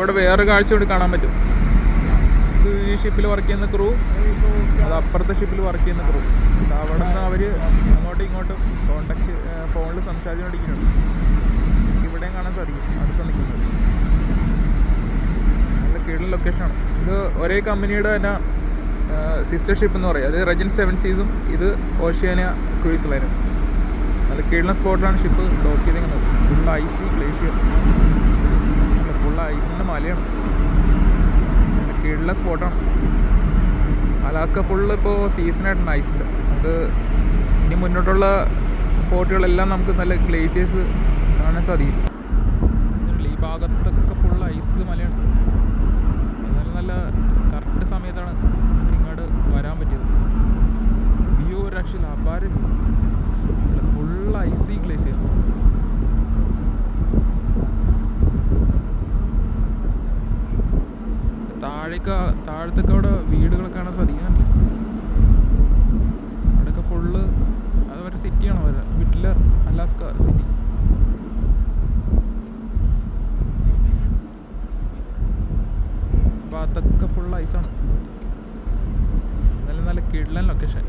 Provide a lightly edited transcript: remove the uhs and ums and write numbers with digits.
നമുക്കിവിടെ വേറെ കാഴ്ച കൊണ്ട് കാണാൻ പറ്റും. ഇത് ഈ ഷിപ്പിൽ വർക്ക് ചെയ്യുന്ന ക്രൂ, അത് അപ്പുറത്തെ ഷിപ്പിൽ വർക്ക് ചെയ്യുന്ന ക്രൂ. അവിടെ നിന്ന് അവർ അങ്ങോട്ടും ഇങ്ങോട്ടും കോണ്ടാക്ട് ഫോണിൽ സംസാരിച്ചുകൊണ്ടിരിക്കുന്നുണ്ട്. ഇവിടെയും കാണാൻ സാധിക്കും അടുത്ത് നിൽക്കുന്നത്. നല്ല കീഴിൽ ലൊക്കേഷനാണ്. ഇത് ഒരേ കമ്പനിയുടെ തന്നെ സിസ്റ്റർ ഷിപ്പ് എന്ന് പറയും. അത് റെജൻറ്റ് 7 സീസും ഇത് ഓഷ്യാനിയ ക്രൂയിസ് ലൈനും. നല്ല കീഴിലെ സ്പോട്ടിലാണ് ഷിപ്പ് ഡോക്ക് ചെയ്തിരിക്കുന്നത്. ഫുൾ ഐസി ഗ്ലേസിയർ, ഫുൾ ഐസിൻ്റെ മലയാണ്. നല്ല കീഴിലെ സ്പോട്ടാണ്. അലാസ്ക ഫുള്ള് ഇപ്പോൾ സീസണായിട്ടുണ്ട് ഐസിൻ്റെ. നമുക്ക് ഇനി മുന്നോട്ടുള്ള പോർട്ടുകളെല്ലാം നമുക്ക് നല്ല ഗ്ലേസിയേഴ്സ് കാണാൻ സാധിക്കും. ഈ ഭാഗത്തൊക്കെ ഫുൾ ഐസ് മലയാണ്. എന്നാലും നല്ല കറക്റ്റ് സമയത്താണ് നമുക്ക് ഇങ്ങോട്ട് വരാൻ പറ്റിയത്. വ്യൂ ഒരു രക്ഷയില്ല, അപാര വ്യൂ. Full icy glacier. താഴത്തൊക്കെ അവിടെ വീടുകൾ കാണാൻ സാധിക്കുന്നുണ്ട്. അവിടെയൊക്കെ ഫുള്ള് അതൊരു സിറ്റിയാണ്. അവരുടെ വിറ്റ്ലർ അലാസ്ക സിറ്റി. ഭാഗത്തൊക്കെ ഫുൾ ഐസാണ്. നല്ല നല്ല കിടിലൻ ലൊക്കേഷൻ.